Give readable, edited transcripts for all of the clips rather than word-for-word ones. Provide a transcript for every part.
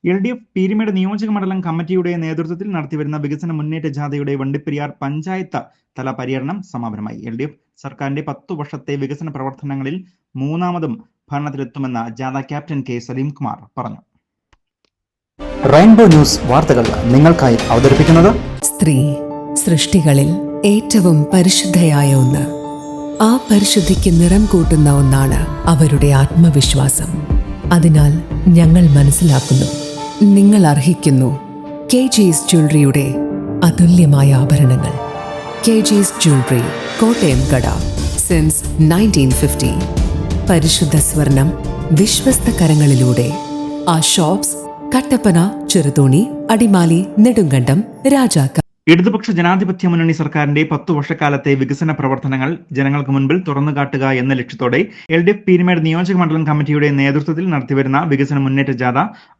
LDF Peermade നിയോജക മണ്ഡലം കമ്മിറ്റിയുടെ നേതൃത്വത്തിൽ നടത്തിവരുന്ന വികസന മുന്നേറ്റ ജാഥയുടെ വണ്ടിപ്പെരിയാർ പഞ്ചായത്ത് തല പര്യടനം സമാപനമായി. LDF സർക്കാരിന്റെ 10 വർഷത്തെ വികസന പ്രവർത്തനങ്ങളിൽ മൂന്നാമതും ഭരണത്തിലെത്തുമെന്ന് ജാഥ ക്യാപ്റ്റൻ കെ സലീംകുമാർ പറഞ്ഞു. റെയിൻബോ ന്യൂസ് വാർത്തകൾ നിങ്ങൾക്കായി അവതരിപ്പിക്കുന്നത് സ്ത്രീ സൃഷ്ടികളിൽ ഏറ്റവും പരിശുദ്ധയായ ഒന്ന്. ആ പരിശുദ്ധിക്ക് നിറം കൂട്ടുന്ന ഒന്നാണ് അവരുടെ ആത്മവിശ്വാസം. അതിനാൽ ഞങ്ങൾ മനസ്സിലാക്കുന്നു, നിങ്ങൾ അർഹിക്കുന്നു KG's ജ്വല്ലറിയുടെ അതുല്യമായ ആഭരണങ്ങൾ. KG's ജ്വല്ലറി, കോട്ടയം കട, സിൻസ് 1950. പരിശുദ്ധ സ്വർണം വിശ്വസ്ത കരങ്ങളിലൂടെ. ആ ഷോപ്സ് കട്ടപ്പന, ചെറുതോണി, അടിമാലി, നെടുങ്കണ്ടം, രാജാക്ക. ഇടതുപക്ഷ ജനാധിപത്യ മുന്നണി സർക്കാരിന്റെ 10 വർഷക്കാലത്തെ വികസന പ്രവർത്തനങ്ങൾ ജനങ്ങൾക്ക് മുൻപിൽ തുറന്നുകാട്ടുക എന്ന ലക്ഷ്യത്തോടെ LDF പീരുമേട് നിയോജക മണ്ഡലം കമ്മിറ്റിയുടെ നേതൃത്വത്തിൽ നടത്തിവരുന്ന വികസന മുന്നേറ്റ ജാഥ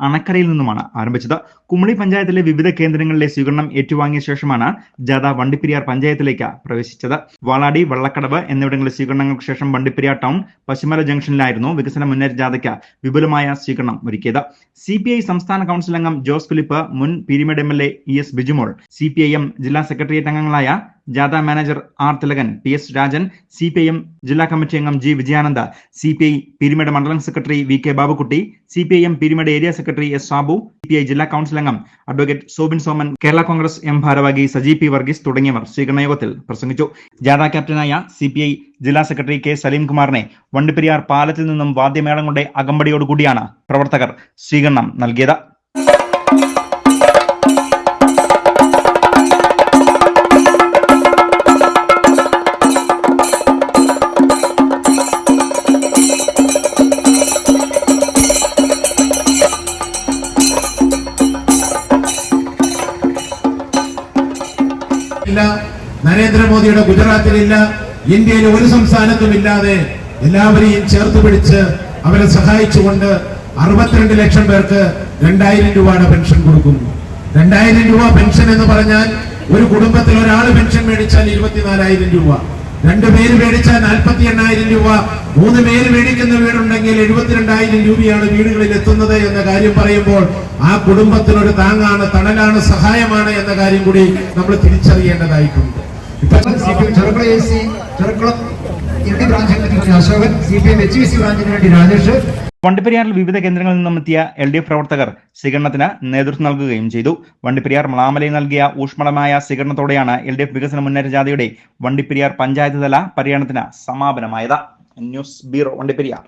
അണക്കരയിൽ നിന്നുമാണ് ആരംഭിച്ചത്. കുമളി പഞ്ചായത്തിലെ വിവിധ കേന്ദ്രങ്ങളിലെ സ്വീകരണം ഏറ്റുവാങ്ങിയ ശേഷമാണ് ജാഥ വണ്ടിപ്പെരിയാർ പഞ്ചായത്തിലേക്ക് പ്രവേശിച്ചത്. വാളാടി, വള്ളക്കടവ് എന്നിവിടങ്ങളിലെ സ്വീകരണങ്ങൾക്ക് ശേഷം വണ്ടിപ്പെരിയാർ ടൗൺ പശുമല ജംഗ്ഷനിലായിരുന്നു വികസന മുന്നേറ്റ ജാഥയ്ക്ക് വിപുലമായ സ്വീകരണം ഒരുക്കിയത്. CPI സംസ്ഥാന കൌൺസിൽ അംഗം ജോസ് ഫിലിപ്പ്, മുൻ Peerumade MLA ES Bijumol, CPIM ജില്ലാ സെക്രട്ടേറിയറ്റ് അംഗങ്ങളായ ജാഥ manager R Thilakan, PS Rajan, CPIM ജില്ലാ കമ്മിറ്റി അംഗം G വിജയാനന്ദ, CPI പീരുമേട് മണ്ഡലം സെക്രട്ടറി VK ബാബുക്കുട്ടി, CPIM പീരുമേട് area secretary S Sabu, CPI ജില്ലാ കൌൺസിൽ അംഗം അഡ്വക്കേറ്റ് സോബിൻ സോമൻ, കേരള കോൺഗ്രസ് M ഭാരവാഹി സജി P വർഗീസ് തുടങ്ങിയവർ സ്വീകരണ യോഗത്തിൽ പ്രസംഗിച്ചു. ജാഥ ക്യാപ്റ്റനായ CPI ജില്ലാ സെക്രട്ടറി K സലീംകുമാറിനെ വണ്ടിപ്പെരിയാർ പാലത്തിൽ നിന്നും വാദ്യമേളങ്ങളുടെ അകമ്പടിയോടുകൂടിയാണ് പ്രവർത്തകർ സ്വീകരണം നൽകിയത്. നരേന്ദ്രമോദിയുടെ ഗുജറാത്തിലില്ല, ഇന്ത്യയിലെ ഒരു സംസ്ഥാനത്തും ഇല്ലാതെ എല്ലാവരെയും ചേർത്ത് പിടിച്ച് അവരെ സഹായിച്ചുകൊണ്ട് 62 ലക്ഷം പേർക്ക് 2000 രൂപയുടെ പെൻഷൻ കൊടുക്കുന്നു. 2000 രൂപ പെൻഷൻ എന്ന് പറഞ്ഞാൽ ഒരു കുടുംബത്തിൽ ഒരാൾ പെൻഷൻ മേടിച്ചാൽ 24,000 രൂപ, 2 പേര് മേടിച്ചാൽ 48,000 രൂപ, 3 പേര് മേടിക്കുന്ന വീടുണ്ടെങ്കിൽ 72,000 രൂപയാണ് വീടുകളിൽ എത്തുന്നത് എന്ന കാര്യം പറയുമ്പോൾ ആ കുടുംബത്തിനൊരു താങ്ങാണ്, തണലാണ്, സഹായമാണ് എന്ന കാര്യം കൂടി നമ്മൾ തിരിച്ചറിയേണ്ടതായിട്ടുണ്ട്. വണ്ടിപ്പെരിയാറിൽ വിവിധ കേന്ദ്രങ്ങളിൽ നിന്നും എത്തിയ LDF പ്രവർത്തകർ സ്വീകരണത്തിന് നേതൃത്വം നൽകുകയും ചെയ്തു. വണ്ടിപ്പെരിയാർ മ്ലാമലയിൽ നൽകിയ ഊഷ്മളമായ സ്വീകരണത്തോടെയാണ് LDF വികസന മുന്നേറ്റ ജാഥയുടെ വണ്ടിപ്പെരിയാർ പഞ്ചായത്ത് തല പര്യടനത്തിന് സമാപനമായത്. News bureau, Vandiperiyar.